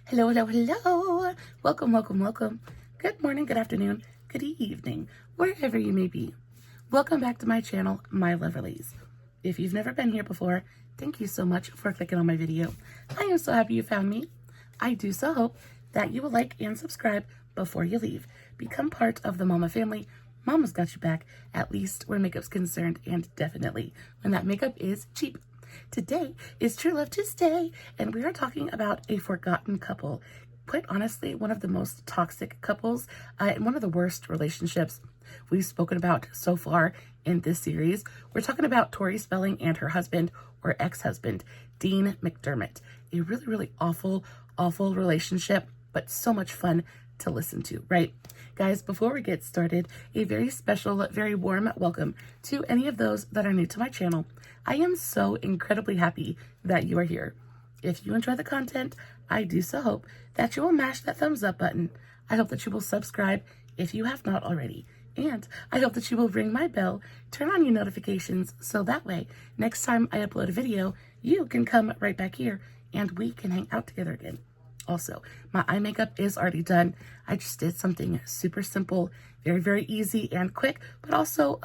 Hello, hello, hello. Welcome, welcome, welcome. Good morning, good afternoon, good evening, wherever you may be. Welcome back to my channel, My Loverlies. If you've never been here before, thank you so much for clicking on my video. I am so happy you found me. I do so hope that you will like and subscribe before you leave. Become part of the Mama family. Mama's got you back, at least where makeup's concerned, and definitely when that makeup is cheap. Today is True Love Tuesday, and we are talking about a forgotten couple. Quite honestly, one of the most toxic couples and one of the worst relationships we've spoken about so far in this series. We're talking about Tori Spelling and her husband, or ex-husband, Dean McDermott. A really, really awful relationship, but so much fun to listen to, right? Guys, before we get started, a very special, very warm welcome to any of those that are new to my channel. I am so incredibly happy that you are here. If you enjoy the content, I do so hope that you will mash that thumbs up button. I hope that you will subscribe if you have not already. And I hope that you will ring my bell, turn on your notifications, so that way, next time I upload a video, you can come right back here and we can hang out together again. Also, my eye makeup is already done. I just did something super simple, very, very easy and quick, but also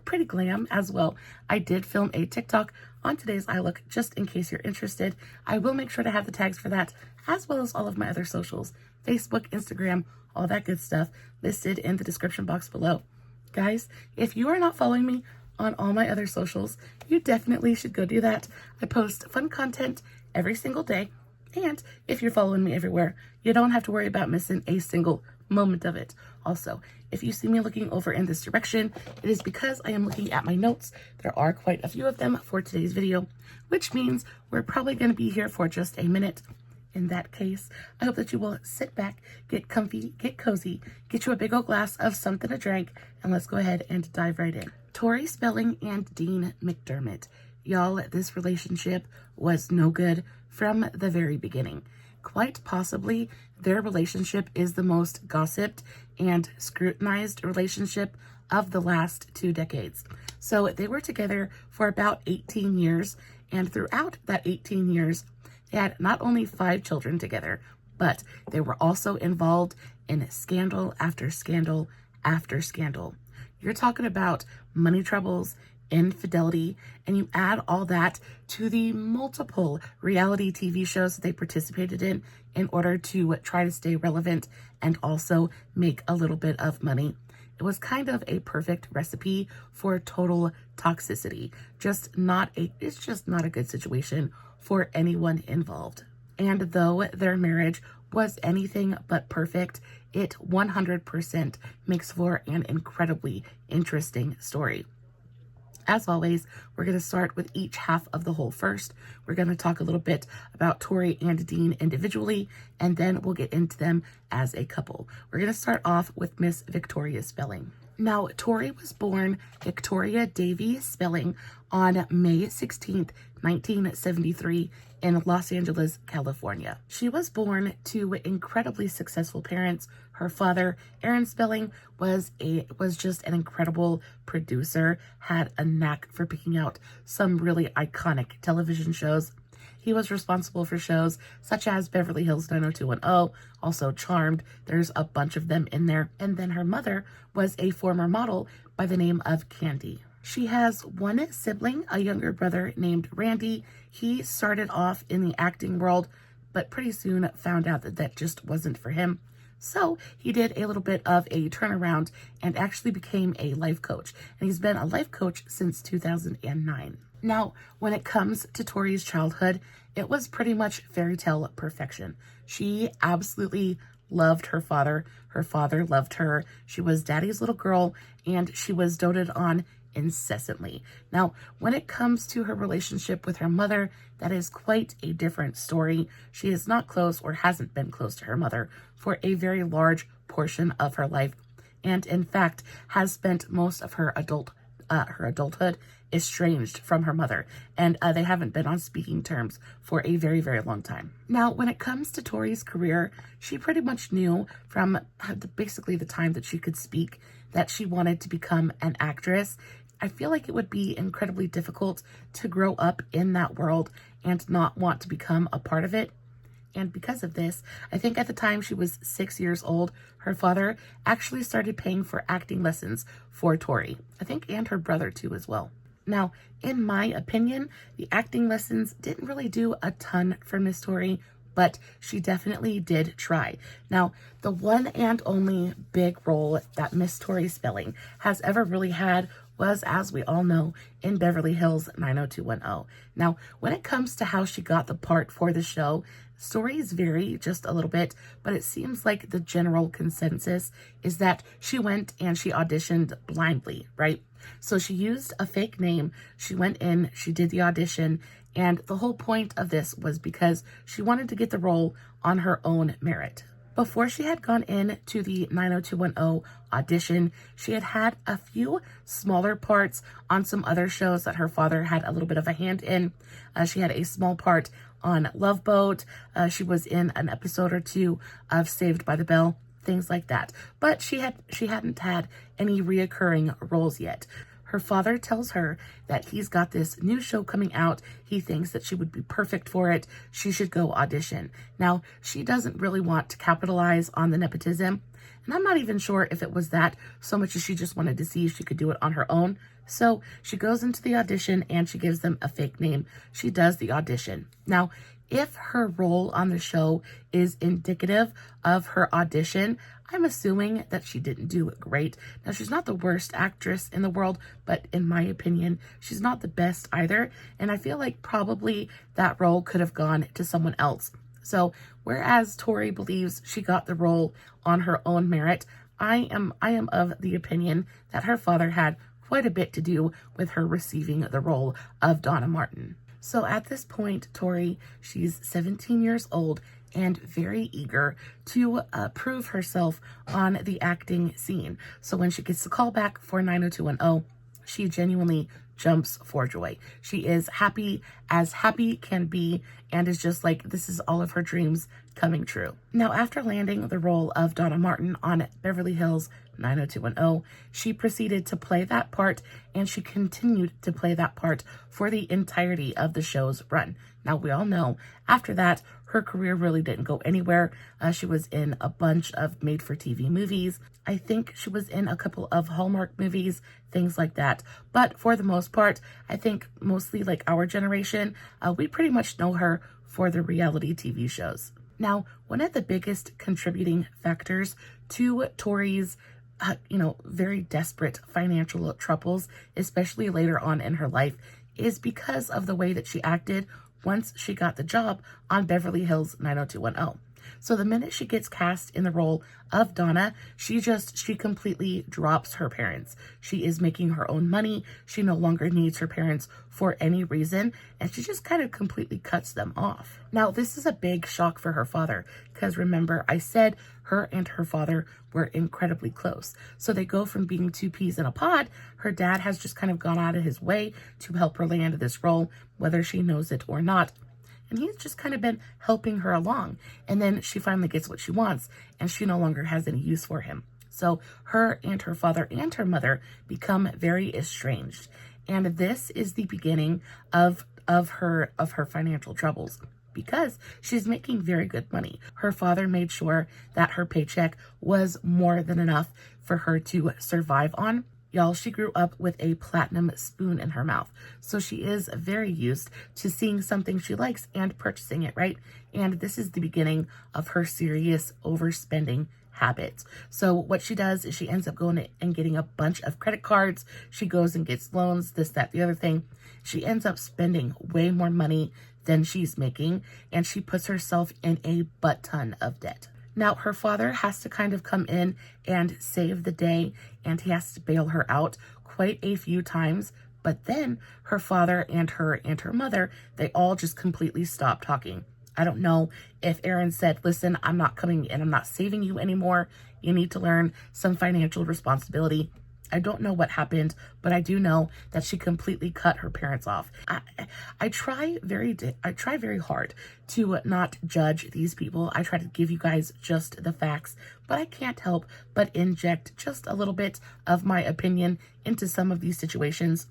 pretty glam as well. I did film a TikTok on today's eye look, just in case you're interested. I will make sure to have the tags for that, as well as all of my other socials, Facebook, Instagram, all that good stuff listed in the description box below. Guys, if you are not following me on all my other socials, you definitely should go do that. I post fun content every single day. And if you're following me everywhere, you don't have to worry about missing a single moment of it. Also, if you see me looking over in this direction, it is because I am looking at my notes. There are quite a few of them for today's video, which means we're probably going to be here for just a minute. In that case, I hope that you will sit back, get comfy, get cozy, get you a big old glass of something to drink, and let's go ahead and dive right in. Tori Spelling and Dean McDermott. Y'all, this relationship was no good from the very beginning. Quite possibly, their relationship is the most gossiped and scrutinized relationship of the last 2 decades. So they were together for about 18 years, and throughout that 18 years, they had not only 5 children together, but they were also involved in scandal after scandal after scandal. You're talking about money troubles, infidelity, and you add all that to the multiple reality TV shows that they participated in order to try to stay relevant and also make a little bit of money. It was kind of a perfect recipe for total toxicity. It's just not a good situation for anyone involved. And though their marriage was anything but perfect, it 100% makes for an incredibly interesting story. As always, we're going to start with each half of the whole first. We're going to talk a little bit about Tori and Dean individually, and then we'll get into them as a couple. We're going to start off with Miss Victoria Spelling. Now, Tori was born Victoria Davy Spelling on May 16th, 1973 in Los Angeles, California. She was born to incredibly successful parents. Her father, Aaron Spelling, was just an incredible producer, had a knack for picking out some really iconic television shows. He was responsible for shows such as Beverly Hills 90210, also Charmed. There's a bunch of them in there. And then her mother was a former model by the name of Candy. She has one sibling, a younger brother named Randy. He started off in the acting world, but pretty soon found out that that just wasn't for him. So he did a little bit of a turnaround and actually became a life coach. And he's been a life coach since 2009. Now, when it comes to Tori's childhood, it was pretty much fairy tale perfection. She absolutely loved her father. Her father loved her. She was daddy's little girl, and she was doted on incessantly. Now, when it comes to her relationship with her mother, that is quite a different story. She is not close or hasn't been close to her mother for a very large portion of her life, and in fact has spent most of her adulthood estranged from her mother, and they haven't been on speaking terms for a very, very long time. Now, when it comes to Tori's career, she pretty much knew from basically the time that she could speak that she wanted to become an actress. I feel like it would be incredibly difficult to grow up in that world and not want to become a part of it. And because of this, I think at the time she was 6 years old, her father actually started paying for acting lessons for Tori. I think, and her brother too as well. Now, in my opinion, the acting lessons didn't really do a ton for Miss Tori, but she definitely did try. Now, the one and only big role that Miss Tori Spelling has ever really had was, as we all know, in Beverly Hills 90210. Now, when it comes to how she got the part for the show, stories vary just a little bit, but it seems like the general consensus is that she went and she auditioned blindly, right? So she used a fake name, she went in, she did the audition, and the whole point of this was because she wanted to get the role on her own merit. Before she had gone in to the 90210 audition, she had had a few smaller parts on some other shows that her father had a little bit of a hand in. She had a small part on Love Boat. She was in an episode or two of Saved by the Bell, things like that. But she hadn't had any reoccurring roles yet. Her father tells her that he's got this new show coming out. He thinks that she would be perfect for it. She should go audition. Now, she doesn't really want to capitalize on the nepotism. And I'm not even sure if it was that so much as she just wanted to see if she could do it on her own. So she goes into the audition and she gives them a fake name. She does the audition. Now, if her role on the show is indicative of her audition, I'm assuming that she didn't do it great. Now, she's not the worst actress in the world, but in my opinion, she's not the best either. And I feel like probably that role could have gone to someone else. So whereas Tori believes she got the role on her own merit, I am of the opinion that her father had quite a bit to do with her receiving the role of Donna Martin. So at this point, Tori, she's 17 years old and very eager to prove herself on the acting scene. So when she gets the call back for 90210, she genuinely jumps for joy. She is happy as happy can be and is just like, this is all of her dreams coming true. Now, after landing the role of Donna Martin on Beverly Hills 90210, she proceeded to play that part, and she continued to play that part for the entirety of the show's run. Now, we all know after that, her career really didn't go anywhere. She was in a bunch of made-for-TV movies. I think she was in a couple of Hallmark movies, things like that. But for the most part, I think mostly like our generation, we pretty much know her for the reality TV shows. Now, one of the biggest contributing factors to Tori's very desperate financial troubles, especially later on in her life, is because of the way that she acted once she got the job on Beverly Hills 90210. So the minute she gets cast in the role of Donna, she completely drops her parents. She is making her own money. She no longer needs her parents for any reason, and she just kind of completely cuts them off. Now, this is a big shock for her father, because remember, I said her and her father were incredibly close. So they go from being two peas in a pod. Her dad has just kind of gone out of his way to help her land this role, whether she knows it or not. And he's just kind of been helping her along. And then she finally gets what she wants, and she no longer has any use for him. So her and her father and her mother become very estranged. And this is the beginning of her financial troubles, because she's making very good money. Her father made sure that her paycheck was more than enough for her to survive on. Y'all, she grew up with a platinum spoon in her mouth. So she is very used to seeing something she likes and purchasing it, right? And this is the beginning of her serious overspending habits. So what she does is she ends up going and getting a bunch of credit cards. She goes and gets loans, this, that, the other thing. She ends up spending way more money than she's making, and she puts herself in a butt ton of debt. Now, her father has to kind of come in and save the day, and he has to bail her out quite a few times. But then her father and her mother, they all just completely stop talking. I don't know if Aaron said, listen, I'm not coming in, I'm not saving you anymore. You need to learn some financial responsibility. I don't know what happened, but I do know that she completely cut her parents off. I try very hard to not judge these people. I try to give you guys just the facts, but I can't help but inject just a little bit of my opinion into some of these situations.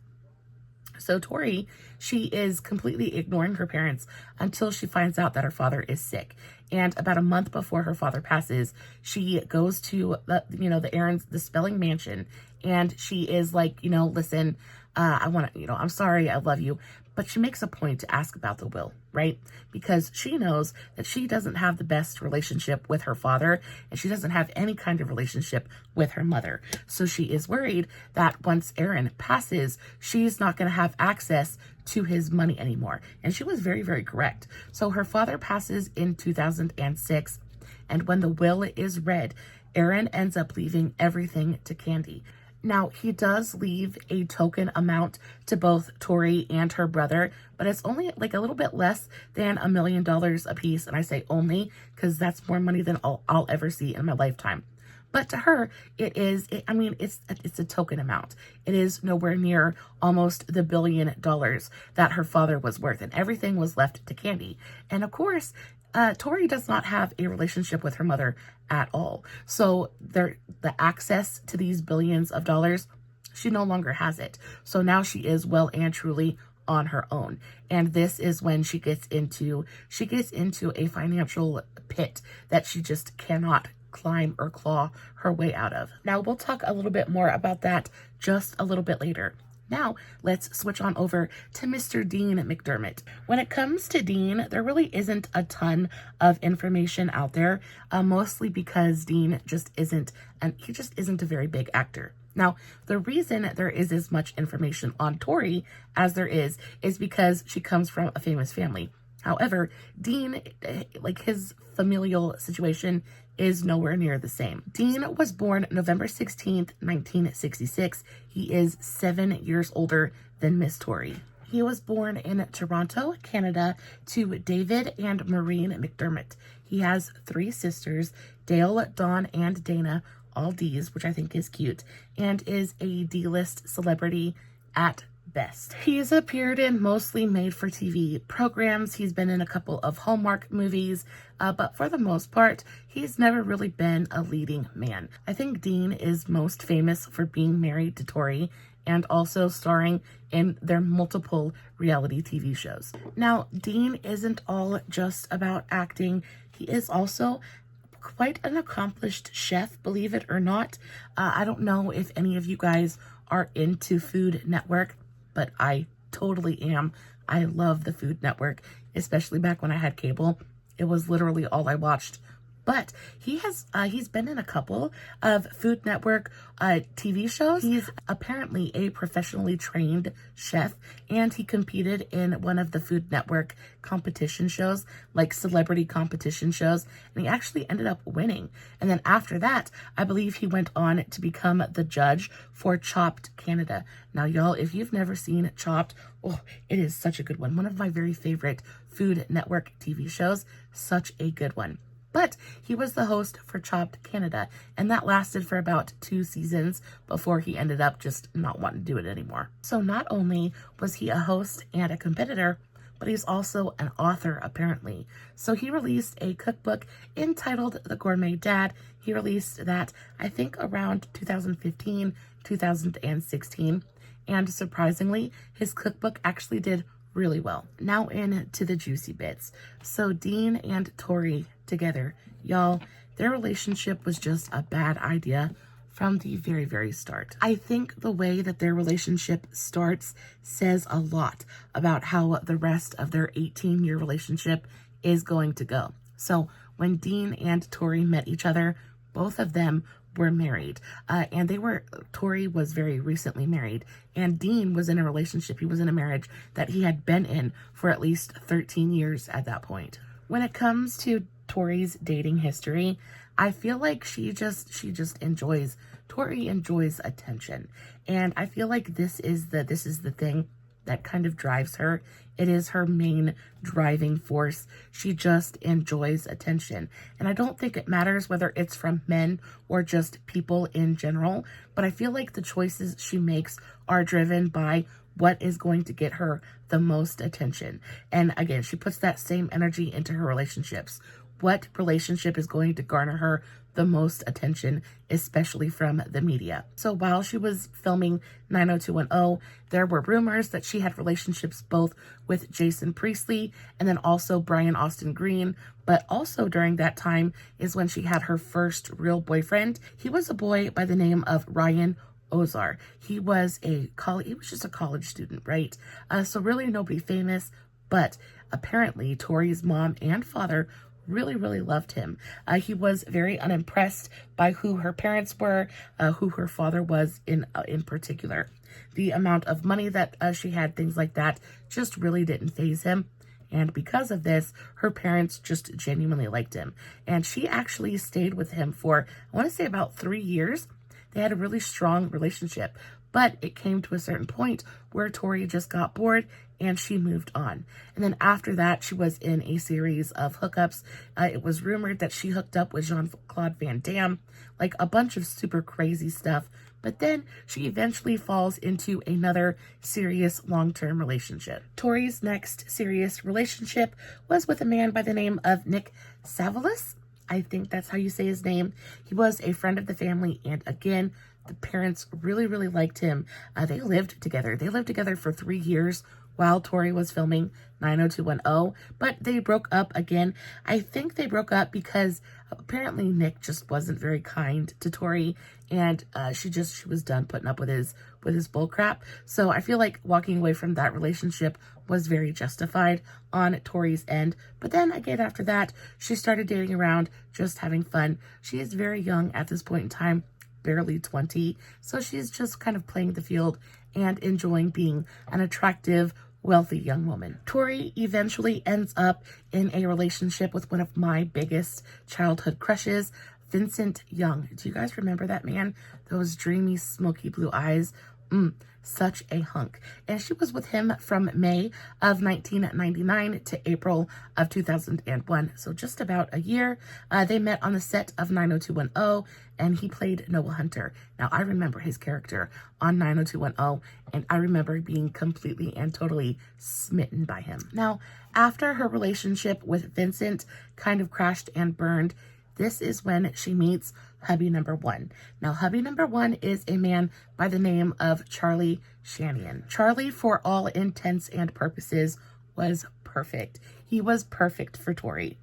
So Tori, she is completely ignoring her parents until she finds out that her father is sick. And about a month before her father passes, she goes to the Spelling Mansion, and she is like, listen, I want to, I'm sorry, I love you. But she makes a point to ask about the will, right? Because she knows that she doesn't have the best relationship with her father, and she doesn't have any kind of relationship with her mother. So she is worried that once Aaron passes, she's not going to have access to his money anymore. And she was very, very correct. So her father passes in 2006, and when the will is read, Aaron ends up leaving everything to Candy. Now, he does leave a token amount to both Tori and her brother, but it's only like a little bit less than $1 million a piece. And I say only because that's more money than I'll ever see in my lifetime. But to her, it's a token amount. It is nowhere near almost the $1 billion that her father was worth, and everything was left to Candy. And of course, Tori does not have a relationship with her mother at all. So the access to these billions of dollars, she no longer has it. So now she is well and truly on her own. And this is when she gets into a financial pit that she just cannot climb or claw her way out of. Now we'll talk a little bit more about that just a little bit later. Now, let's switch on over to Mr. Dean McDermott. When it comes to Dean, there really isn't a ton of information out there, mostly because Dean just isn't a very big actor. Now, the reason there is as much information on Tori as there is because she comes from a famous family. However, Dean, like his familial situation is nowhere near the same. Dean was born November 16th, 1966. He is 7 years older than Miss Tori. He was born in Toronto, Canada, to David and Maureen McDermott. He has 3 sisters, Dale, Dawn, and Dana, all D's, which I think is cute, and is a D-list celebrity at best. He's appeared in mostly made-for-TV programs. He's been in a couple of Hallmark movies, but for the most part, he's never really been a leading man. I think Dean is most famous for being married to Tori and also starring in their multiple reality TV shows. Now, Dean isn't all just about acting. He is also quite an accomplished chef, believe it or not. I don't know if any of you guys are into Food Network, but I totally am. I love the Food Network, especially back when I had cable. It was literally all I watched. But he's been in a couple of Food Network TV shows. He's apparently a professionally trained chef, and he competed in one of the Food Network competition shows, like celebrity competition shows, and he actually ended up winning. And then after that, I believe he went on to become the judge for Chopped Canada. Now, y'all, if you've never seen Chopped, oh, it is such a good one. One of my very favorite Food Network TV shows. Such a good one. But he was the host for Chopped Canada, and that lasted for about 2 seasons before he ended up just not wanting to do it anymore. So not only was he a host and a competitor, but he's also an author, apparently. So he released a cookbook entitled The Gourmet Dad. He released that, I think, around 2015, 2016. And surprisingly, his cookbook actually did really well. Now into the juicy bits. So Dean and Tori together, y'all, their relationship was just a bad idea from the very, very start. I think the way that their relationship starts says a lot about how the rest of their 18-year relationship is going to go. So when Dean and Tori met each other, both of them were married, and Tori was very recently married, and Dean was in a relationship, he was in a marriage that he had been in for at least 13 years at that point. When it comes to Tori's dating history, I feel like she just enjoys, Tori enjoys attention, and I feel like this is the thing that kind of drives her. It is her main driving force. She just enjoys attention. And I don't think it matters whether it's from men or just people in general, but I feel like the choices she makes are driven by what is going to get her the most attention. And again, she puts that same energy into her relationships. what relationship is going to garner her the most attention, especially from the media. So while she was filming 90210, there were rumors that she had relationships both with Jason Priestley and then also Brian Austin Green. But also during that time is when she had her first real boyfriend. He was a boy by the name of Ryan Ozar. He was just a college student, right? So really nobody famous, but apparently Tori's mom and father really loved him. He was very unimpressed by who her parents were, who her father was in particular. The amount of money that she had, things like that, just really didn't faze him. And because of this, her parents just genuinely liked him. And she actually stayed with him for, I want to say, about 3 years. They had a really strong relationship, but it came to a certain point where Tori just got bored and she moved on. And then after that, she was in a series of hookups. It was rumored that she hooked up with Jean-Claude Van Damme, like a bunch of super crazy stuff. But then she eventually falls into another serious long-term relationship. Tori's next serious relationship was with a man by the name of Nick Savalas. I think that's how you say his name. He was a friend of the family, and again, the parents really liked him. They lived together. They lived together for 3 years while Tori was filming 90210, but they broke up again. I think they broke up because apparently Nick just wasn't very kind to Tori, and she was done putting up with his bull crap. So I feel like walking away from that relationship was very justified on Tori's end. But then again, after that, she started dating around, just having fun. She is very young at this point in time, barely 20. So she's just kind of playing the field and enjoying being an attractive, wealthy young woman. Tori eventually ends up in a relationship with one of my biggest childhood crushes, Vincent Young. Do you guys remember that man? Those dreamy, smoky blue eyes. Such a hunk. And she was with him from May of 1999 to April of 2001. So just about a year. They met on the set of 90210, and he played Noah Hunter. Now, I remember his character on 90210, and I remember being completely and totally smitten by him. Now, after her relationship with Vincent kind of crashed and burned, this is when she meets hubby number one. Now, hubby number one is a man by the name of Charlie Shanian. Charlie, for all intents and purposes, was perfect. He was perfect for Tori.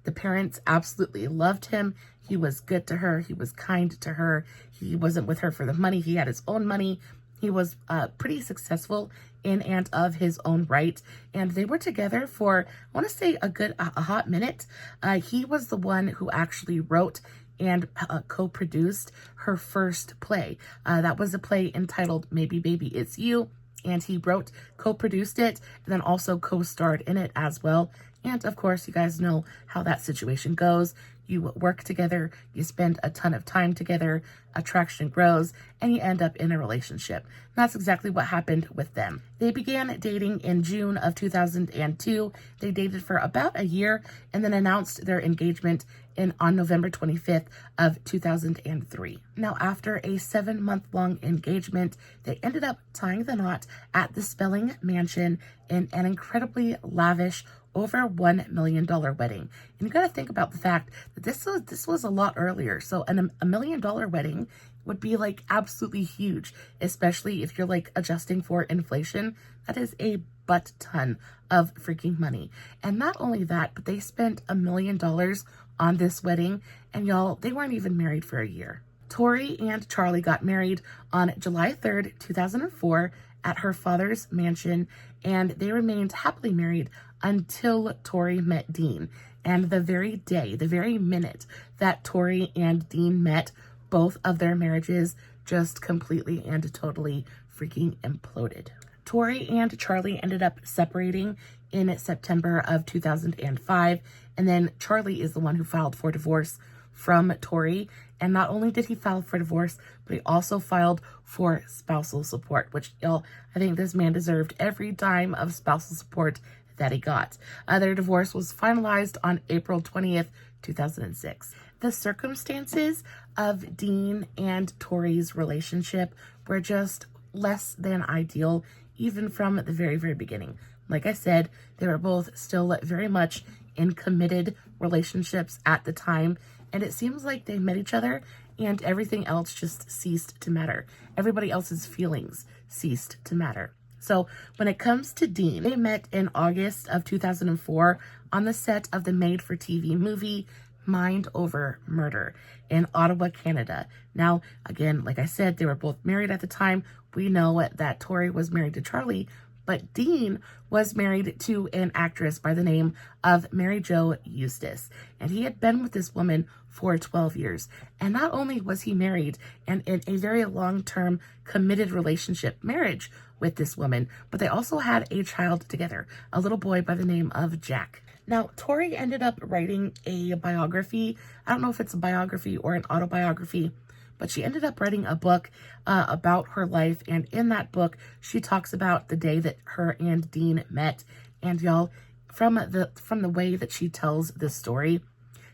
The parents absolutely loved him. He was good to her. He was kind to her. He wasn't with her for the money. He had his own money. He was pretty successful in and of his own right. And they were together for, I want to say, a hot minute. He was the one who actually wrote and co-produced her first play. That was a play entitled Maybe Baby It's You. And he wrote, co-produced it, and then also co-starred in it as well. And of course, you guys know how that situation goes. You work together, you spend a ton of time together, attraction grows, and you end up in a relationship. And that's exactly what happened with them. They began dating in June of 2002. They dated for about a year and then announced their engagement on November 25th of 2003. Now, after a 7-month-long engagement, they ended up tying the knot at the Spelling Mansion in an incredibly lavish, over $1 million wedding. And you got to think about the fact that this was a lot earlier. So a $1 million wedding would be like absolutely huge, especially if you're like adjusting for inflation. That is a butt ton of freaking money. And not only that, but they spent $1 million on this wedding, and y'all, they weren't even married for a year. Tori and Charlie got married on July 3rd, 2004 at her father's mansion, and they remained happily married until Tori met Dean. And the very day, the very minute that Tori and Dean met, both of their marriages just completely and totally freaking imploded. Tori and Charlie ended up separating in September of 2005, and then Charlie is the one who filed for divorce from Tori. And not only did he file for divorce, but he also filed for spousal support, which, y'all, I think this man deserved every dime of spousal support that he got. Their divorce was finalized on April 20th, 2006. The circumstances of Dean and Tori's relationship were just less than ideal, even from the very beginning. Like I said, they were both still very much in committed relationships at the time. And it seems like they met each other and everything else just ceased to matter. Everybody else's feelings ceased to matter. So when it comes to Dean, they met in August of 2004 on the set of the made-for-TV movie Mind Over Murder in Ottawa, Canada. Now, again, like I said, they were both married at the time. We know that Tori was married to Charlie, but Dean was married to an actress by the name of Mary Jo Eustace. And he had been with this woman for 12 years. And not only was he married and in a very long-term committed relationship marriage with this woman, but they also had a child together, a little boy by the name of Jack. Now, Tori ended up writing a biography. I don't know if it's a biography or an autobiography, but she ended up writing a book about her life. And in that book, she talks about the day that her and Dean met. And y'all, from the way that she tells this story,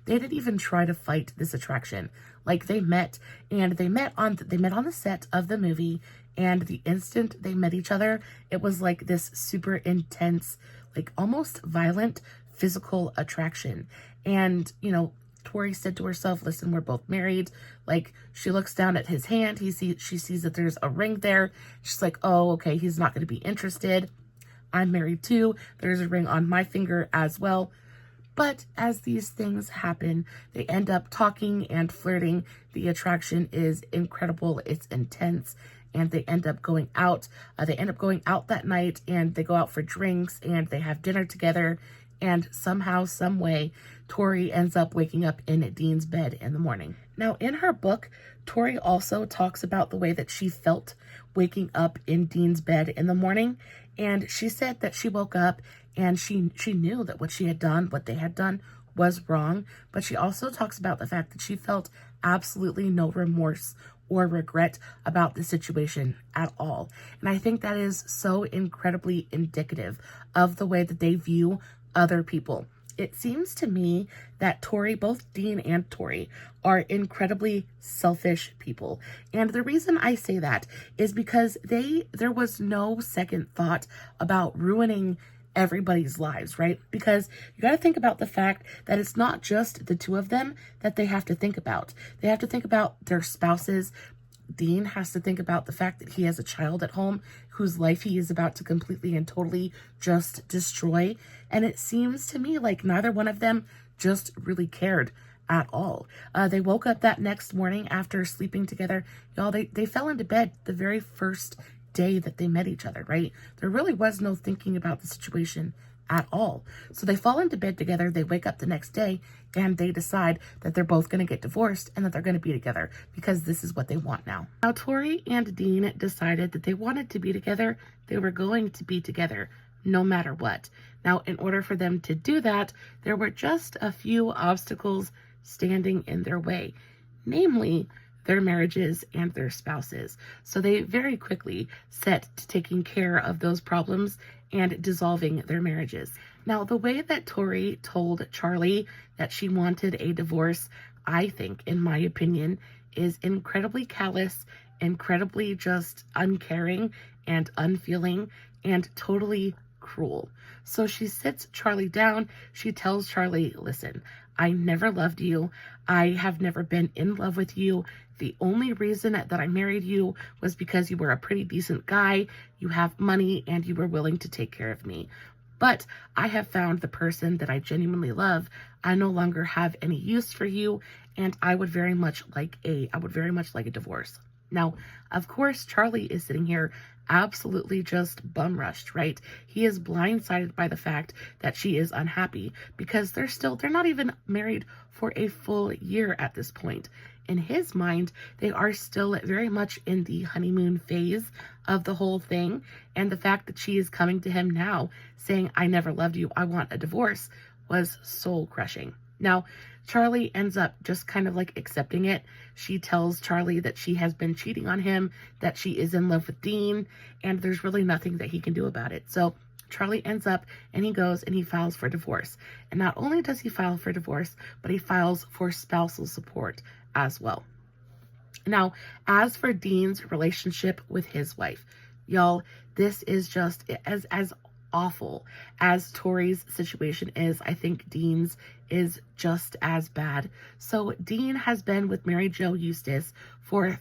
they didn't even try to fight this attraction. Like, they met, and they met on the set of the movie. And the instant they met each other, it was like this super intense, like almost violent physical attraction. And, you know, Tori said to herself, listen, we're both married. Like, she looks down at his hand. She sees that there's a ring there. She's like, oh, okay, he's not going to be interested. I'm married too. There's a ring on my finger as well. But as these things happen, they end up talking and flirting. The attraction is incredible. It's intense. And they end up going out. They end up going out that night, and they go out for drinks, and they have dinner together. And somehow, some way, Tori ends up waking up in Dean's bed in the morning. Now, in her book, Tori also talks about the way that she felt waking up in Dean's bed in the morning. And she said that she woke up and she knew that what they had done was wrong. But she also talks about the fact that she felt absolutely no remorse or regret about the situation at all. And I think that is so incredibly indicative of the way that they view other people. It seems to me that both Dean and Tori are incredibly selfish people. And the reason I say that is because there was no second thought about ruining everybody's lives, right? Because you got to think about the fact that it's not just the two of them that they have to think about. They have to think about their spouses. Dean has to think about the fact that he has a child at home whose life he is about to completely and totally just destroy. And it seems to me like neither one of them just really cared at all. They woke up that next morning after sleeping together. Y'all, they fell into bed the very first day that they met each other, right? There really was no thinking about the situation at all. So they fall into bed together, they wake up the next day, and they decide that they're both going to get divorced and that they're going to be together because this is what they want now. Now, Tori and Dean decided that they wanted to be together. They were going to be together no matter what. Now, in order for them to do that, there were just a few obstacles standing in their way, namely their marriages and their spouses. So they very quickly set to taking care of those problems and dissolving their marriages. Now, the way that Tori told Charlie that she wanted a divorce, I think, in my opinion, is incredibly callous, incredibly just uncaring and unfeeling, and totally cruel. So she sits Charlie down. She tells Charlie, listen, I never loved you. I have never been in love with you. The only reason that I married you was because you were a pretty decent guy, you have money, and you were willing to take care of me. But I have found the person that I genuinely love. I no longer have any use for you, and I would very much like a divorce. Now, of course, Charlie is sitting here absolutely just bum rushed, right? He is blindsided by the fact that she is unhappy because they're not even married for a full year at this point. In his mind, they are still very much in the honeymoon phase of the whole thing. And the fact that she is coming to him now saying, I never loved you, I want a divorce, was soul crushing. Now, Charlie ends up just kind of like accepting it. She tells Charlie that she has been cheating on him, that she is in love with Dean, and there's really nothing that he can do about it. So Charlie ends up and he goes and he files for divorce. And not only does he file for divorce, but he files for spousal support as well. Now, as for Dean's relationship with his wife, y'all, this is just as awful as Tori's situation is. I think Dean's is just as bad. So Dean has been with Mary Jo Eustace for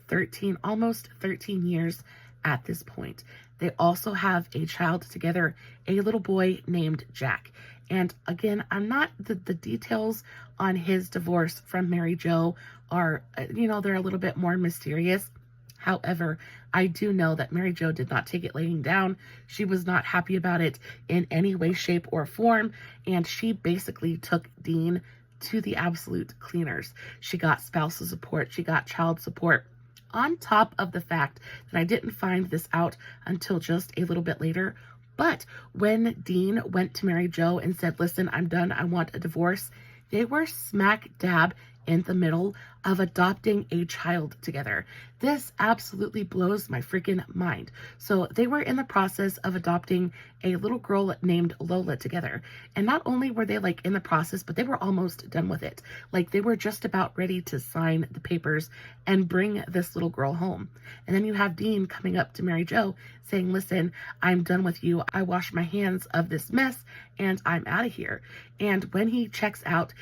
almost 13 years at this point. They also have a child together, a little boy named Jack. And again, I'm not, the details on his divorce from Mary Jo are, they're a little bit more mysterious. However, I do know that Mary Jo did not take it laying down. She was not happy about it in any way, shape, or form. And she basically took Dean to the absolute cleaners. She got spousal support. She got child support. On top of the fact that I didn't find this out until just a little bit later. But when Dean went to Mary Jo and said, listen, I'm done, I want a divorce, they were smack dab in the middle of adopting a child together. This absolutely blows my freaking mind. So they were in the process of adopting a little girl named Lola together. And not only were they like in the process, but they were almost done with it. Like they were just about ready to sign the papers and bring this little girl home. And then you have Dean coming up to Mary Jo saying, listen, I'm done with you. I wash my hands of this mess and I'm out of here. And when he checks out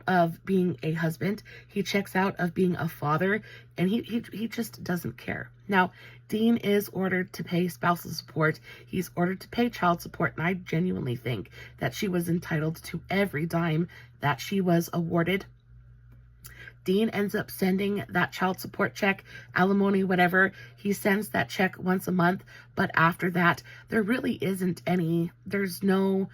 of being a husband, he checks out of being a father, and he just doesn't care. Now, Dean is ordered to pay spousal support. He's ordered to pay child support, and I genuinely think that she was entitled to every dime that she was awarded. Dean ends up sending that child support check, alimony, whatever. He sends that check once a month, but after that, there really isn't there's no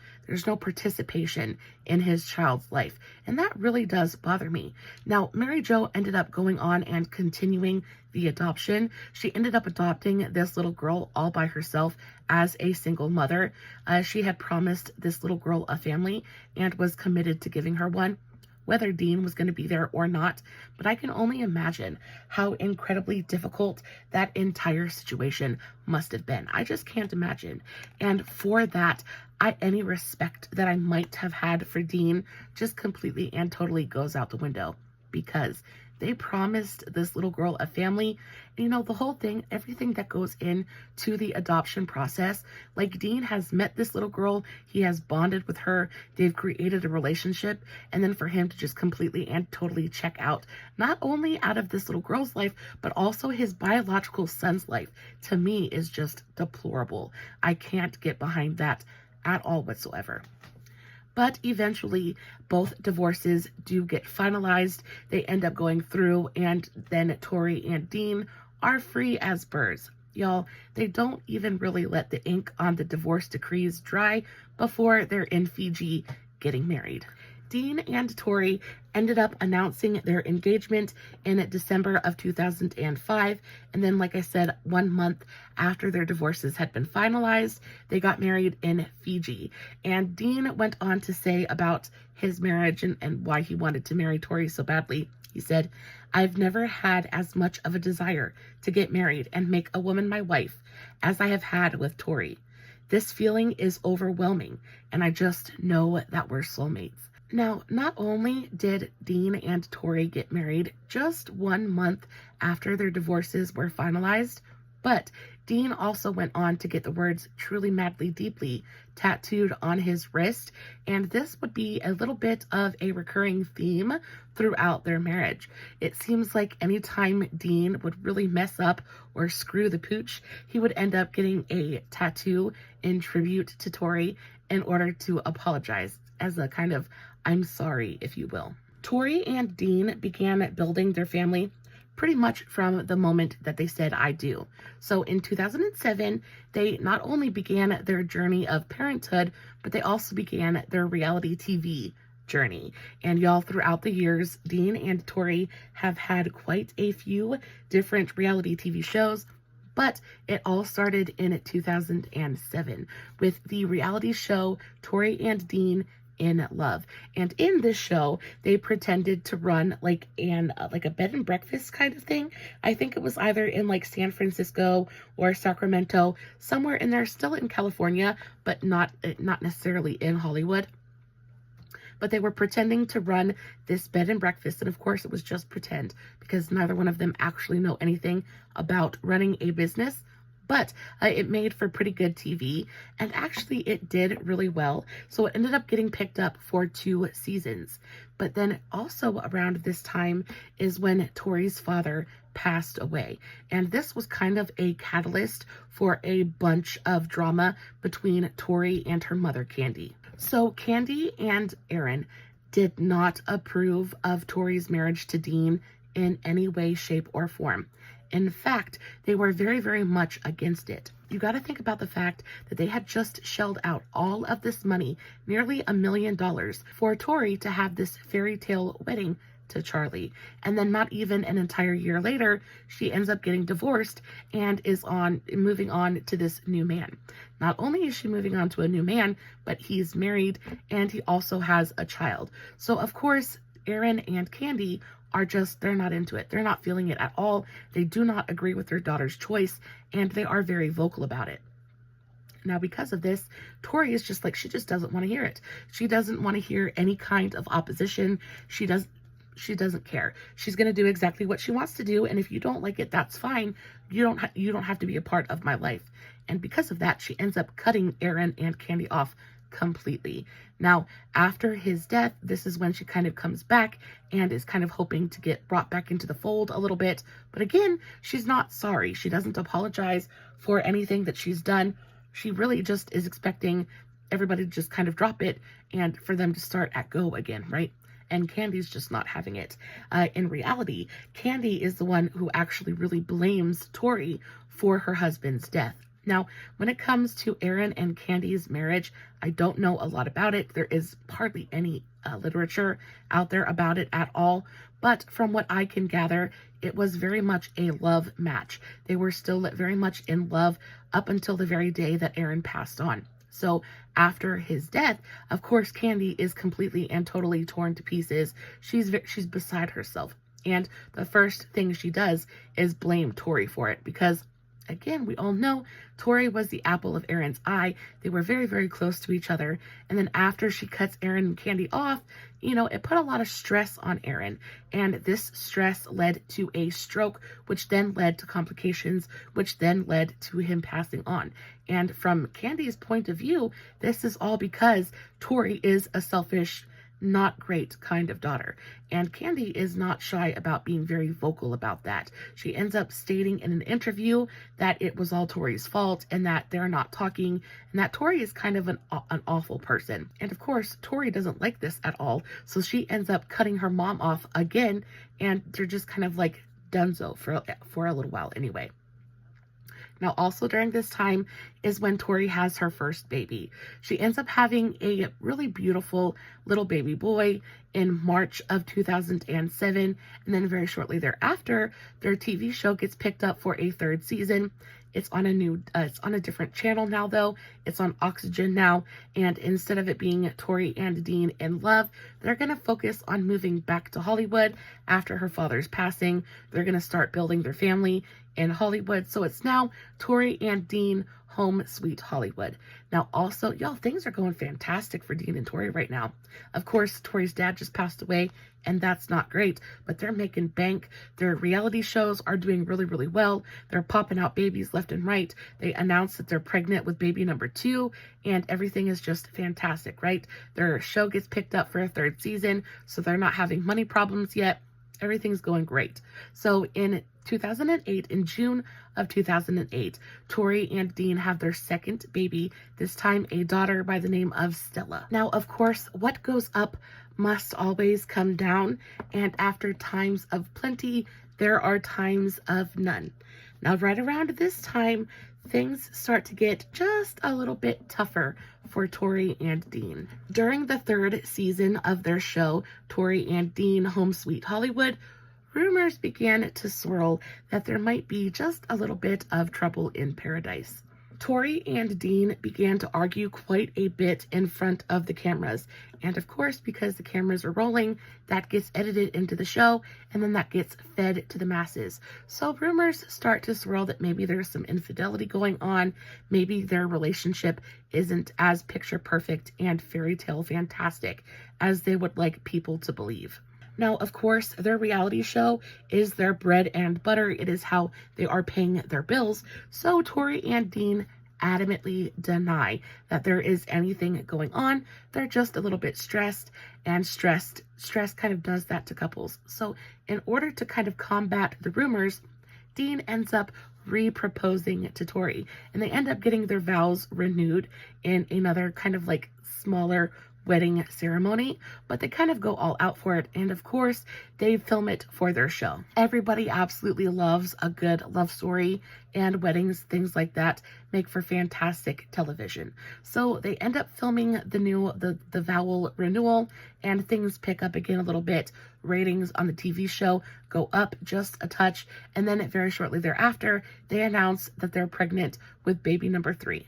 participation in his child's life. And that really does bother me. Now, Mary Jo ended up going on and continuing the adoption. She ended up adopting this little girl all by herself as a single mother. She had promised this little girl a family and was committed to giving her one, whether Dean was going to be there or not. But I can only imagine how incredibly difficult that entire situation must have been. I just can't imagine. And for that, any respect that I might have had for Dean just completely and totally goes out the window, because they promised this little girl a family. The whole thing, everything that goes into the adoption process, like Dean has met this little girl, he has bonded with her, they've created a relationship, and then for him to just completely and totally check out, not only out of this little girl's life, but also his biological son's life, to me is just deplorable. I can't get behind that at all whatsoever. But eventually, both divorces do get finalized. They end up going through, and then Tori and Dean are free as birds. Y'all, they don't even really let the ink on the divorce decrees dry before they're in Fiji getting married. Dean and Tori ended up announcing their engagement in December of 2005. And then, like I said, 1 month after their divorces had been finalized, they got married in Fiji. And Dean went on to say about his marriage and why he wanted to marry Tori so badly. He said, I've never had as much of a desire to get married and make a woman my wife as I have had with Tori. This feeling is overwhelming, and I just know that we're soulmates. Now, not only did Dean and Tori get married just 1 month after their divorces were finalized, but Dean also went on to get the words "truly, madly, deeply" tattooed on his wrist, and this would be a little bit of a recurring theme throughout their marriage. It seems like anytime Dean would really mess up or screw the pooch, he would end up getting a tattoo in tribute to Tori in order to apologize, as a kind of I'm sorry, if you will. Tori and Dean began building their family pretty much from the moment that they said I do. So in 2007, they not only began their journey of parenthood, but they also began their reality TV journey. And y'all, throughout the years, Dean and Tori have had quite a few different reality TV shows, but it all started in 2007 with the reality show Tori and Dean in Love. And in this show, they pretended to run like a bed and breakfast kind of thing. I think it was either in like San Francisco or Sacramento, somewhere in there, still in California, but not necessarily in Hollywood. But they were pretending to run this bed and breakfast, and of course it was just pretend, because neither one of them actually know anything about running a business. But it made for pretty good TV, and actually it did really well. So it ended up getting picked up for 2 seasons. But then also around this time is when Tori's father passed away. And this was kind of a catalyst for a bunch of drama between Tori and her mother, Candy. So Candy and Aaron did not approve of Tori's marriage to Dean in any way, shape, or form. In fact, they were very, very much against it. You got to think about the fact that they had just shelled out all of this money, nearly $1 million, for Tori to have this fairy tale wedding to Charlie. And then not even an entire year later, she ends up getting divorced and is moving on to this new man. Not only is she moving on to a new man, but he's married and he also has a child. So of course, Aaron and Candy are they're not into it. They're not feeling it at all. They do not agree with their daughter's choice, and they are very vocal about it. Now, because of this, Tori is just like, she just doesn't want to hear it. She doesn't want to hear any kind of opposition. She doesn't care. She's going to do exactly what she wants to do, and if you don't like it, that's fine. You don't have to be a part of my life. And because of that, she ends up cutting Aaron and Candy off completely. Now, after his death, this is when she kind of comes back and is kind of hoping to get brought back into the fold a little bit. But again, she's not sorry. She doesn't apologize for anything that she's done. She really just is expecting everybody to just kind of drop it and for them to start at go again, right? And Candy's just not having it. In reality, Candy is the one who actually really blames Tori for her husband's death. Now, when it comes to Aaron and Candy's marriage, I don't know a lot about it. There is hardly any literature out there about it at all. But from what I can gather, it was very much a love match. They were still very much in love up until the very day that Aaron passed on. So after his death, of course, Candy is completely and totally torn to pieces. She's beside herself. And the first thing she does is blame Tori for it because, again, we all know Tori was the apple of Aaron's eye. They were very, very close to each other. And then after she cuts Aaron and Candy off, it put a lot of stress on Aaron. And this stress led to a stroke, which then led to complications, which then led to him passing on. And from Candy's point of view, this is all because Tori is a selfish, not great kind of daughter. And Candy is not shy about being very vocal about that. She ends up stating in an interview that it was all Tori's fault and that they're not talking and that Tori is kind of an awful person. And of course, Tori doesn't like this at all. So she ends up cutting her mom off again and they're just kind of like donezo for a little while anyway. Now, also during this time is when Tori has her first baby. She ends up having a really beautiful little baby boy in March of 2007. And then very shortly thereafter, their TV show gets picked up for a 3rd season. It's on it's on a different channel now, though. It's on Oxygen now. And instead of it being Tori and Dean in love, they're going to focus on moving back to Hollywood after her father's passing. They're going to start building their family in Hollywood. So it's now Tori and Dean Home Sweet Hollywood. Now also, y'all, things are going fantastic for Dean and Tori right now. Of course, Tori's dad just passed away and that's not great, but they're making bank. Their reality shows are doing really, really well. They're popping out babies left and right. They announced that they're pregnant with baby number 2 and everything is just fantastic, right? Their show gets picked up for a 3rd season, so they're not having money problems yet. Everything's going great. So in 2008, in June of 2008, Tori and Dean have their 2nd baby, this time a daughter by the name of Stella. Now, of course, what goes up must always come down, and after times of plenty, there are times of none. Now, right around this time, things start to get just a little bit tougher for Tori and Dean. During the 3rd season of their show, Tori and Dean Home Sweet Hollywood, rumors began to swirl that there might be just a little bit of trouble in paradise. Tori and Dean began to argue quite a bit in front of the cameras. And of course, because the cameras are rolling, that gets edited into the show and then that gets fed to the masses. So rumors start to swirl that maybe there's some infidelity going on. Maybe their relationship isn't as picture perfect and fairy tale fantastic as they would like people to believe. Now, of course, their reality show is their bread and butter. It is how they are paying their bills. So Tori and Dean adamantly deny that there is anything going on. They're just a little bit stressed, and stress kind of does that to couples. So in order to kind of combat the rumors, Dean ends up re-proposing to Tori, and they end up getting their vows renewed in another kind of like smaller wedding ceremony, but they kind of go all out for it. And of course, they film it for their show. Everybody absolutely loves a good love story, and weddings, things like that, make for fantastic television. So they end up filming the vow renewal, and things pick up again a little bit. Ratings on the TV show go up just a touch, and then very shortly thereafter, they announce that they're pregnant with baby number 3.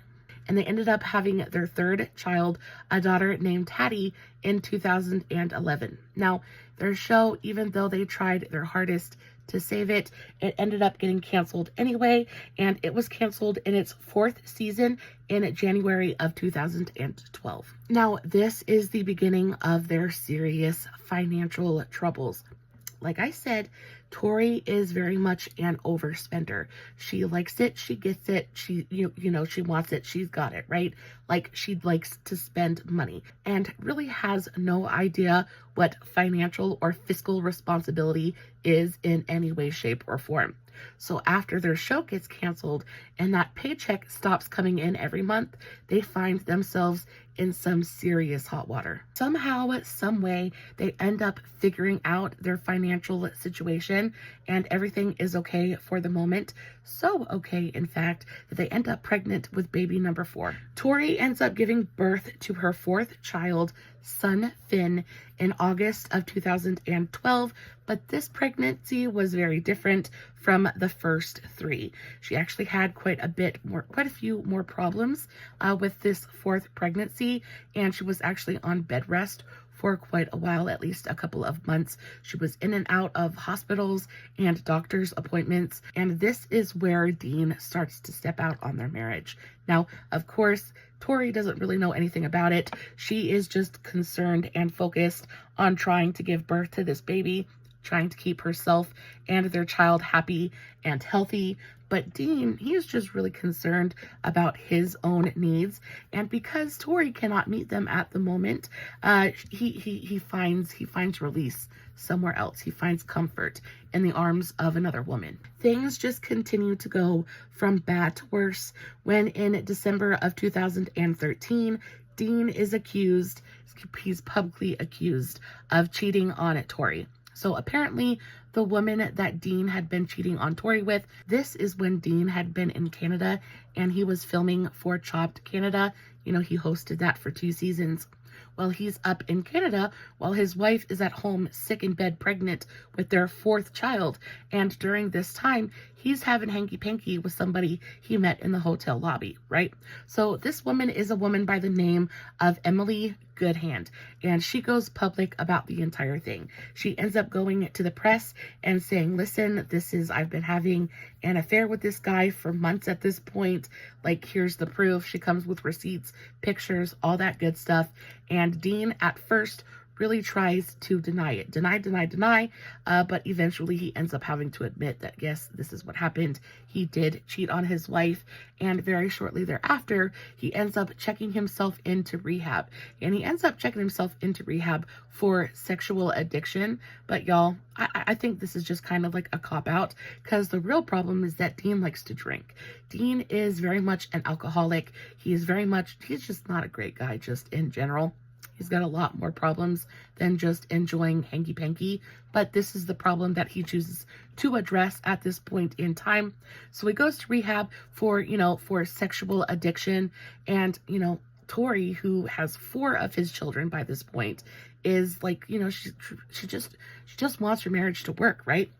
And they ended up having their 3rd child, a daughter named Hattie, in 2011. Now, their show, even though they tried their hardest to save it, it ended up getting canceled anyway, and it was canceled in its 4th season in January of 2012. Now, this is the beginning of their serious financial troubles. Like I said, Tori is very much an overspender. She likes it, she gets it, she she wants it, she's got it, right? Like, she likes to spend money and really has no idea what financial or fiscal responsibility is in any way, shape, or form. So after their show gets canceled and that paycheck stops coming in every month, they find themselves in some serious hot water. Somehow, some way, they end up figuring out their financial situation, and everything is okay for the moment. So okay, in fact, that they end up pregnant with baby number 4. Tori ends up giving birth to her 4th child, son Finn, in August of 2012, but this pregnancy was very different from the first 3. She actually had quite a few more problems with this 4th pregnancy, and she was actually on bed rest for quite a while, at least a couple of months. She was in and out of hospitals and doctor's appointments, and this is where Dean starts to step out on their marriage. Now, of course, Tori doesn't really know anything about it. She is just concerned and focused on trying to give birth to this baby, trying to keep herself and their child happy and healthy. But Dean, he is just really concerned about his own needs, and because Tori cannot meet them at the moment, he finds release somewhere else. He finds comfort in the arms of another woman. Things just continue to go from bad to worse when in December of 2013, Dean is accused, he's publicly accused of cheating on Tori. So apparently the woman that Dean had been cheating on Tori with, this is when Dean had been in Canada and he was filming for Chopped Canada. You know, he hosted that for 2 seasons. Well, he's up in Canada while his wife is at home sick in bed pregnant with their 4th child. And during this time, he's having hanky-panky with somebody he met in the hotel lobby, right? So this woman is a woman by the name of Emily Goodhand, and she goes public about the entire thing. She ends up going to the press and saying, listen, I've been having an affair with this guy for months at this point. Like, here's the proof. She comes with receipts, pictures, all that good stuff. And Dean at first really tries to deny it. Deny. But eventually he ends up having to admit that, yes, this is what happened. He did cheat on his wife. And very shortly thereafter, he ends up checking himself into rehab. And he ends up checking himself into rehab for sexual addiction. But y'all, I think this is just kind of like a cop-out, because the real problem is that Dean likes to drink. Dean is very much an alcoholic. He's just not a great guy just in general. He's got a lot more problems than just enjoying hanky-panky, but this is the problem that he chooses to address at this point in time. So he goes to rehab for sexual addiction, and, Tori, who has 4 of his children by this point, is like, she just wants her marriage to work, right?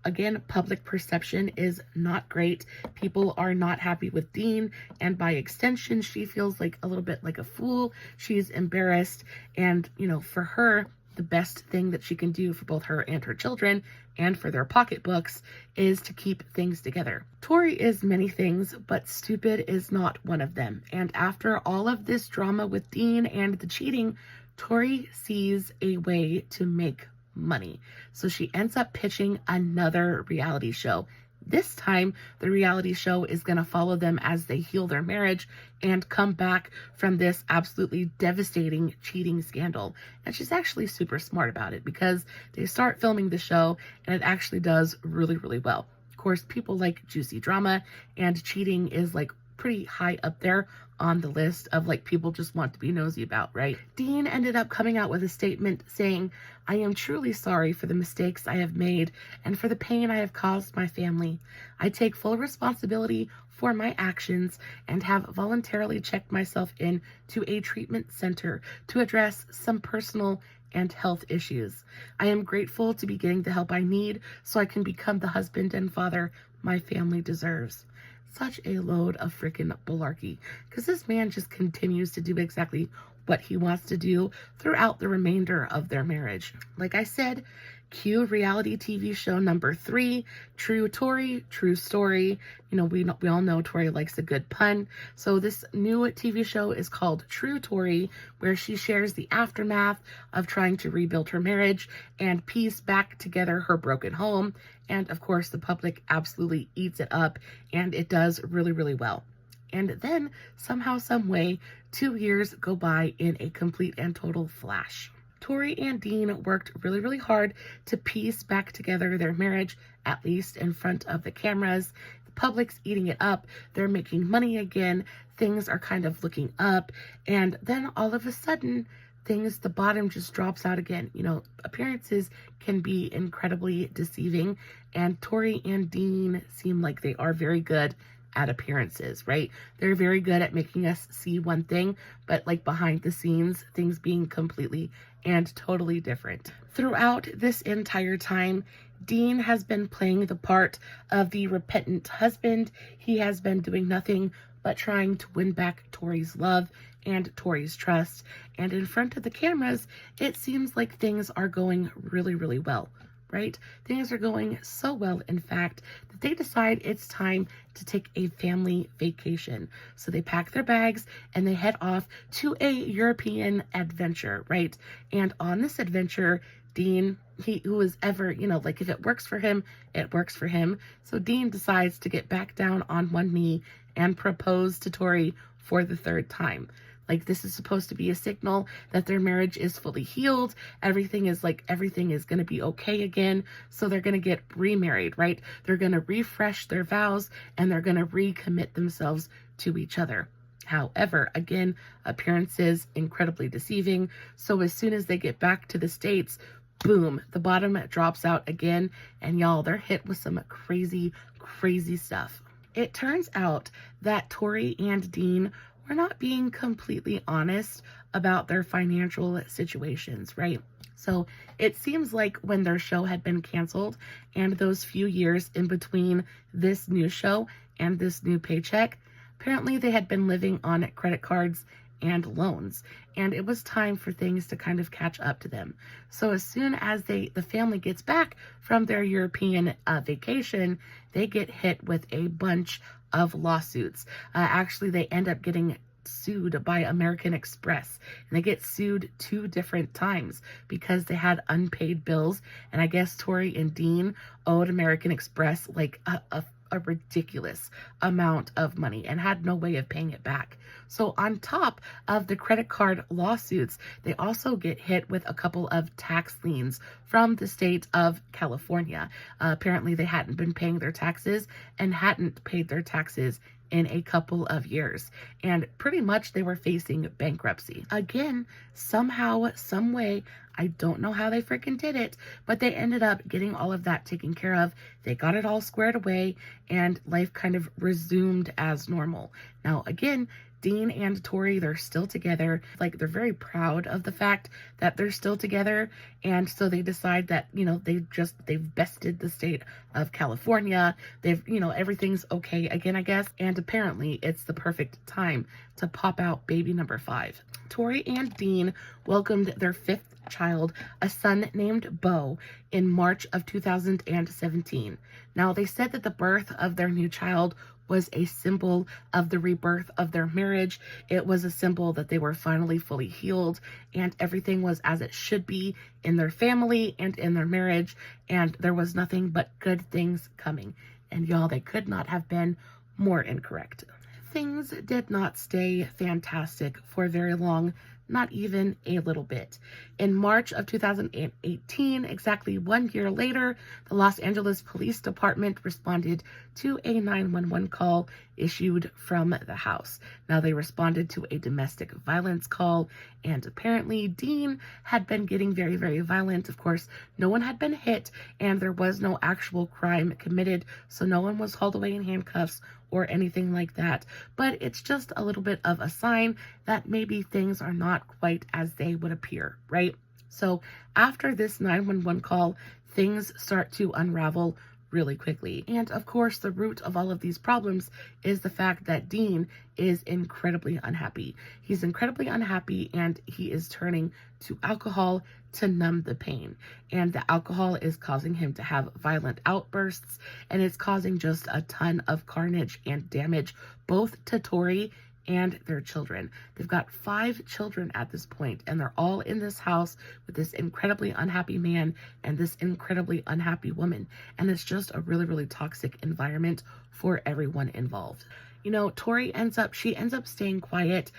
Again, public perception is not great. People are not happy with Dean, and by extension, she feels like a little bit like a fool. She's embarrassed, and, for her, the best thing that she can do for both her and her children and for their pocketbooks is to keep things together. Tori is many things, but stupid is not one of them. And after all of this drama with Dean and the cheating, Tori sees a way to make money. So she ends up pitching another reality show. This time, the reality show is going to follow them as they heal their marriage and come back from this absolutely devastating cheating scandal. And she's actually super smart about it because they start filming the show and it actually does really, really well. Of course, people like juicy drama, and cheating is like pretty high up there on the list of like people just want to be nosy about, right? Dean ended up coming out with a statement saying, "I am truly sorry for the mistakes I have made and for the pain I have caused my family. I take full responsibility for my actions and have voluntarily checked myself in to a treatment center to address some personal and health issues. I am grateful to be getting the help I need so I can become the husband and father my family deserves." Such a load of freaking malarkey, because this man just continues to do exactly what he wants to do throughout the remainder of their marriage. Like I said, cue reality TV show number 3, True Tori, True Story. You know, we all know Tori likes a good pun. So this new TV show is called True Tori, where she shares the aftermath of trying to rebuild her marriage and piece back together her broken home. And of course, the public absolutely eats it up, and it does really, really well. And then somehow, some way, 2 years go by in a complete and total flash. Tori and Dean worked really, really hard to piece back together their marriage, at least in front of the cameras. The public's eating it up. They're making money again. Things are kind of looking up. And then all of a sudden, the bottom just drops out again. You know, appearances can be incredibly deceiving, and Tori and Dean seem like they are very good at appearances, right? They're very good at making us see one thing, but like behind the scenes, things being completely and totally different. Throughout this entire time, Dean has been playing the part of the repentant husband. He has been doing nothing but trying to win back Tori's love and Tori's trust. And in front of the cameras, it seems like things are going really, really well, right? Things are going so well, in fact, that they decide it's time to take a family vacation. So they pack their bags and they head off to a European adventure, right? And on this adventure, Dean, who was ever, you know, like if it works for him, it works for him. So Dean decides to get back down on one knee and propose to Tori for the 3rd time. Like, this is supposed to be a signal that their marriage is fully healed. Everything is going to be okay again. So they're going to get remarried, right? They're going to refresh their vows and they're going to recommit themselves to each other. However, again, appearances incredibly deceiving. So as soon as they get back to the States, boom, the bottom drops out again. And y'all, they're hit with some crazy, crazy stuff. It turns out that Tori and Dean were not being completely honest about their financial situations, right? So it seems like when their show had been canceled and those few years in between this new show and this new paycheck, apparently they had been living on credit cards and loans, and it was time for things to kind of catch up to them. So as soon as the family gets back from their European vacation, they get hit with a bunch of lawsuits. Actually, they end up getting sued by American Express, and they get sued 2 different times because they had unpaid bills. And I guess Tori and Dean owed American Express like a ridiculous amount of money and had no way of paying it back. So on top of the credit card lawsuits, they also get hit with a couple of tax liens from the state of California. Apparently they hadn't been paying their taxes and hadn't paid their taxes in a couple of years, and pretty much they were facing bankruptcy. Again, somehow, some way, I don't know how they freaking did it, but they ended up getting all of that taken care of. They got it all squared away, and life kind of resumed as normal. Now, again, Dean and Tori, they're still together. Like, they're very proud of the fact that they're still together. And so they decide that, you know, they've bested the state of California. Everything's okay again, I guess. And apparently it's the perfect time to pop out baby number 5. Tori and Dean welcomed their 5th child, a son named Beau, in March of 2017. Now, they said that the birth of their new child was a symbol of the rebirth of their marriage. It was a symbol that they were finally fully healed and everything was as it should be in their family and in their marriage, and there was nothing but good things coming. And y'all, they could not have been more incorrect. Things did not stay fantastic for very long, not even a little bit. In March of 2018, exactly 1 year later, the Los Angeles Police Department responded to a 911 call issued from the house. Now, they responded to a domestic violence call, and apparently Dean had been getting very, very violent. Of course, no one had been hit, and there was no actual crime committed, so no one was hauled away in handcuffs or anything like that. But it's just a little bit of a sign that maybe things are not quite as they would appear, right? So after this 911 call, things start to unravel really quickly. And of course, the root of all of these problems is the fact that Dean is incredibly unhappy. He's incredibly unhappy and he is turning to alcohol to numb the pain. And the alcohol is causing him to have violent outbursts, and it's causing just a ton of carnage and damage, both to Tori and their children. They've got 5 children at this point, and they're all in this house with this incredibly unhappy man and this incredibly unhappy woman. And it's just a really, really toxic environment for everyone involved. You know, Tori ends up staying quiet.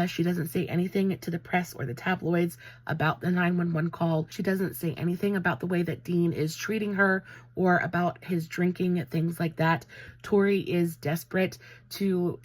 She doesn't say anything to the press or the tabloids about the 911 call. She doesn't say anything about the way that Dean is treating her or about his drinking, things like that. Tori is desperate to,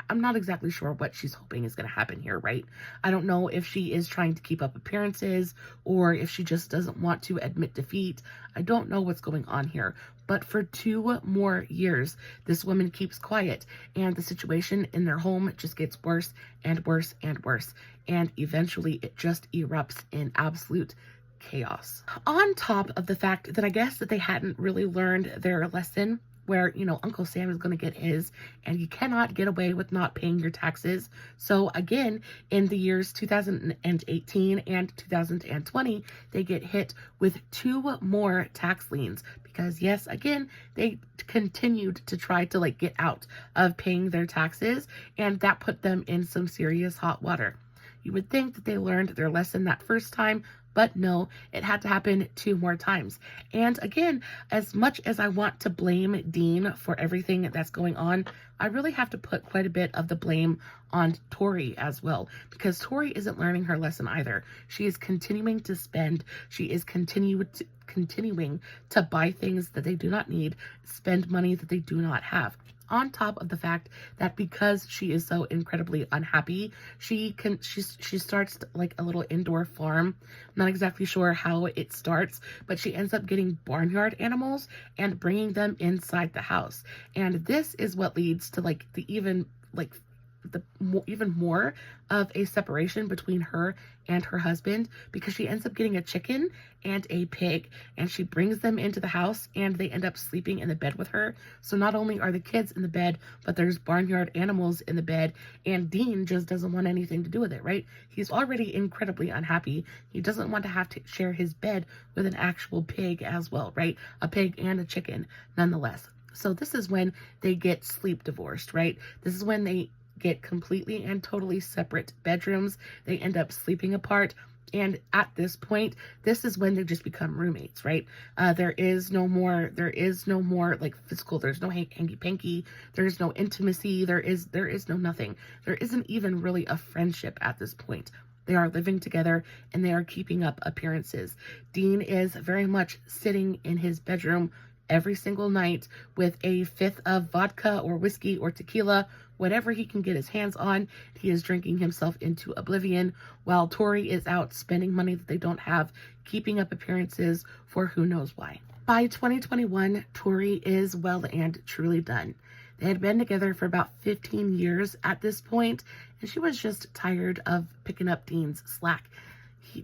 I'm not exactly sure what she's hoping is going to happen here, right? I don't know if she is trying to keep up appearances or if she just doesn't want to admit defeat. I don't know what's going on here. But for 2 more years, this woman keeps quiet, and the situation in their home just gets worse and worse and worse. And eventually it just erupts in absolute chaos. On top of the fact that I guess that they hadn't really learned their lesson, where, you know, Uncle Sam is going to get his, and you cannot get away with not paying your taxes. So again, in the years 2018 and 2020, they get hit with 2 more tax liens because, yes, again, they continued to try to like get out of paying their taxes, and that put them in some serious hot water. You would think that they learned their lesson that first time, but no, it had to happen 2 more times. And again, as much as I want to blame Dean for everything that's going on, I really have to put quite a bit of the blame on Tori as well, because Tori isn't learning her lesson either. She is continuing to spend. She is continuing to buy things that they do not need, spend money that they do not have. On top of the fact that because she is so incredibly unhappy, she starts like a little indoor farm. I'm not exactly sure how it starts, but she ends up getting barnyard animals and bringing them inside the house. And this is what leads to like the even more of a separation between her and her husband, because she ends up getting a chicken and a pig, and she brings them into the house and they end up sleeping in the bed with her. So not only are the kids in the bed, but there's barnyard animals in the bed, and Dean just doesn't want anything to do with it, right? He's already incredibly unhappy. He doesn't want to have to share his bed with an actual pig as well, right? A pig and a chicken nonetheless. So this is when they get sleep divorced, right? This is when they get completely and totally separate bedrooms. They end up sleeping apart. And at this point, this is when they just become roommates, right? There is no more like physical, there's no hanky-panky, there's no intimacy, there is no nothing. There isn't even really a friendship at this point. They are living together and they are keeping up appearances. Dean is very much sitting in his bedroom every single night with a 5th of vodka or whiskey or tequila, whatever he can get his hands on. He is drinking himself into oblivion while Tori is out spending money that they don't have, keeping up appearances for who knows why. By 2021, Tori is well and truly done. They had been together for about 15 years at this point, and she was just tired of picking up Dean's slack.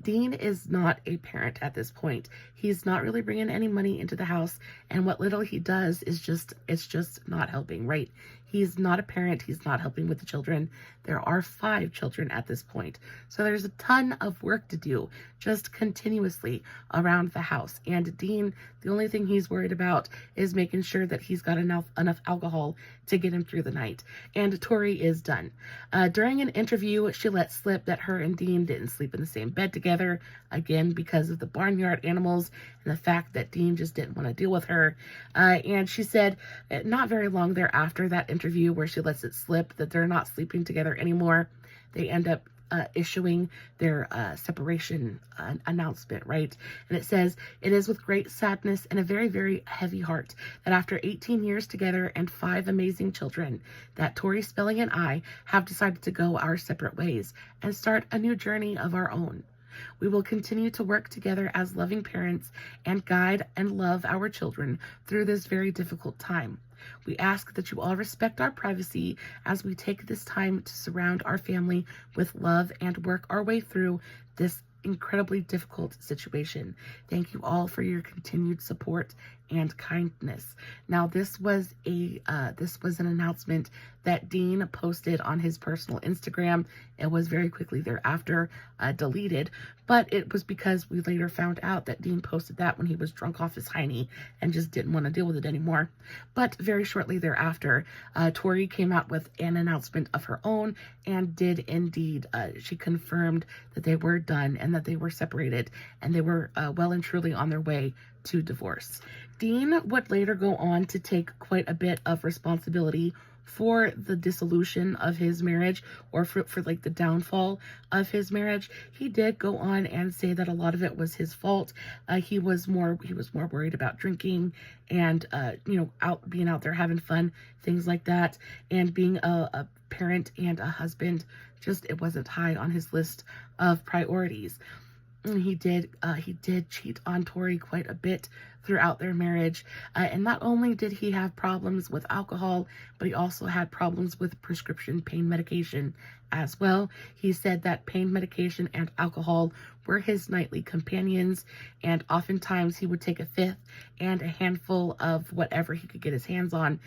Dean is not a parent at this point. He's not really bringing any money into the house, and what little he does is it's just not helping, right? He's not a parent. He's not helping with the children. There are 5 children at this point. So there's a ton of work to do just continuously around the house. And Dean, the only thing he's worried about is making sure that he's got enough alcohol to get him through the night. And Tori is done. During an interview, she let slip that her and Dean didn't sleep in the same bed together, again, because of the barnyard animals and the fact that Dean just didn't want to deal with her. And she said not very long thereafter that interview where she lets it slip that they're not sleeping together anymore, they end up issuing their separation announcement, right? And it says, "It is with great sadness and a very, very heavy heart that after 18 years together and 5 amazing children, that Tori Spelling and I have decided to go our separate ways and start a new journey of our own. We will continue to work together as loving parents and guide and love our children through this very difficult time. We ask that you all respect our privacy as we take this time to surround our family with love and work our way through this incredibly difficult situation. Thank you all for your continued support and kindness." Now, this was an announcement that Dean posted on his personal Instagram. It was very quickly thereafter deleted, but it was because we later found out that Dean posted that when he was drunk off his hiney and just didn't want to deal with it anymore. But very shortly thereafter, Tori came out with an announcement of her own and did indeed, she confirmed that they were done and that they were separated and they were well and truly on their way to divorce. Dean would later go on to take quite a bit of responsibility for the dissolution of his marriage, or for like the downfall of his marriage. He did go on and say that a lot of it was his fault. He was more worried about drinking and being out there having fun, things like that, and being a parent and a husband. Just, it wasn't high on his list of priorities. And he did cheat on Tori quite a bit throughout their marriage. And not only did he have problems with alcohol, but he also had problems with prescription pain medication as well. He said that pain medication and alcohol were his nightly companions, and oftentimes he would take a fifth and a handful of whatever he could get his hands on,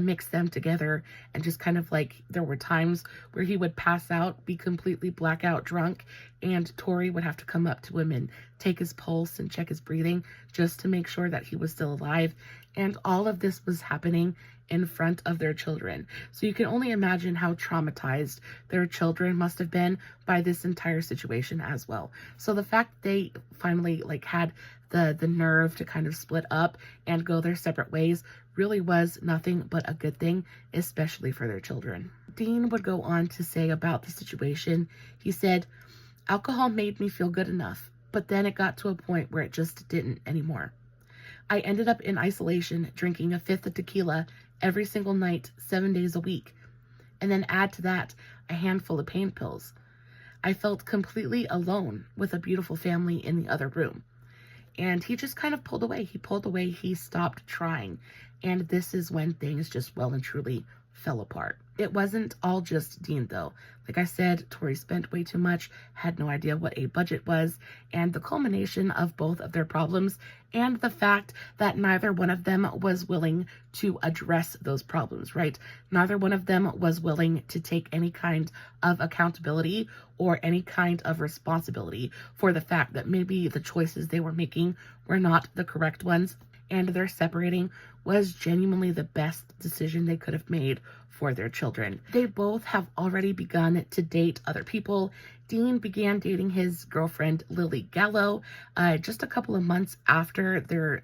mix them together, and just kind of like, there were times where he would pass out, be completely blackout drunk, and Tori would have to come up to him and take his pulse and check his breathing just to make sure that he was still alive. And all of this was happening in front of their children. So you can only imagine how traumatized their children must have been by this entire situation as well. So the fact they finally had the nerve to kind of split up and go their separate ways really was nothing but a good thing, especially for their children. Dean would go on to say about the situation, he said, "Alcohol made me feel good enough, but then it got to a point where it just didn't anymore. I ended up in isolation, drinking a fifth of tequila every single night, 7 days a week. And then add to that a handful of pain pills. I felt completely alone with a beautiful family in the other room." And he just kind of pulled away. He pulled away. He stopped trying. And this is when things just well and truly fell apart. It wasn't all just Dean, though. Like I said, Tori spent way too much, had no idea what a budget was, and the culmination of both of their problems and the fact that neither one of them was willing to address those problems, right? Neither one of them was willing to take any kind of accountability or any kind of responsibility for the fact that maybe the choices they were making were not the correct ones, and their separating was genuinely the best decision they could have made for their children. They both have already begun to date other people. Dean began dating his girlfriend, Lily Gallo, just a couple of months after their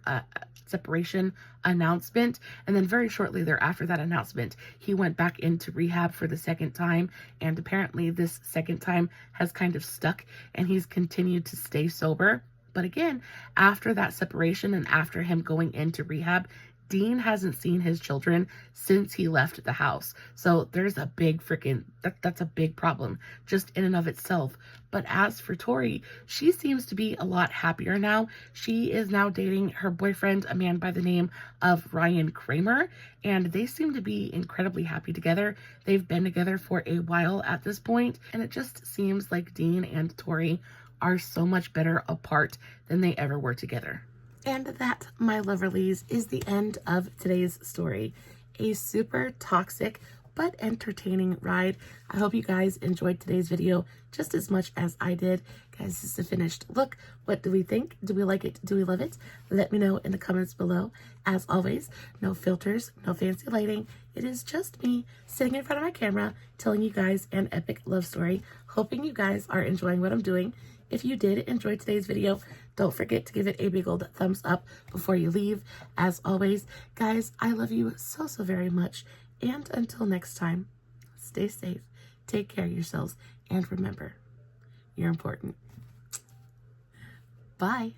separation announcement. And then very shortly thereafter that announcement, he went back into rehab for the second time. And apparently this second time has kind of stuck, and he's continued to stay sober. But again, after that separation and after him going into rehab, Dean hasn't seen his children since he left the house. So there's a big that's a big problem just in and of itself. But as for Tori, she seems to be a lot happier now. She is now dating her boyfriend, a man by the name of Ryan Kramer, and they seem to be incredibly happy together. They've been together for a while at this point, and it just seems like Dean and Tori are so much better apart than they ever were together. And that, my loverlies, is the end of today's story. a super toxic but entertaining ride. I hope you guys enjoyed today's video just as much as I did. Guys, this is the finished look. What do we think? Do we like it? Do we love it? Let me know in the comments below. As always, no filters, no fancy lighting. It is just me sitting in front of my camera telling you guys an epic love story. Hoping you guys are enjoying what I'm doing. If you did enjoy today's video, don't forget to give it a big old thumbs up before you leave. As always, guys, I love you so, so very much. And until next time, stay safe, take care of yourselves, and remember, you're important. Bye.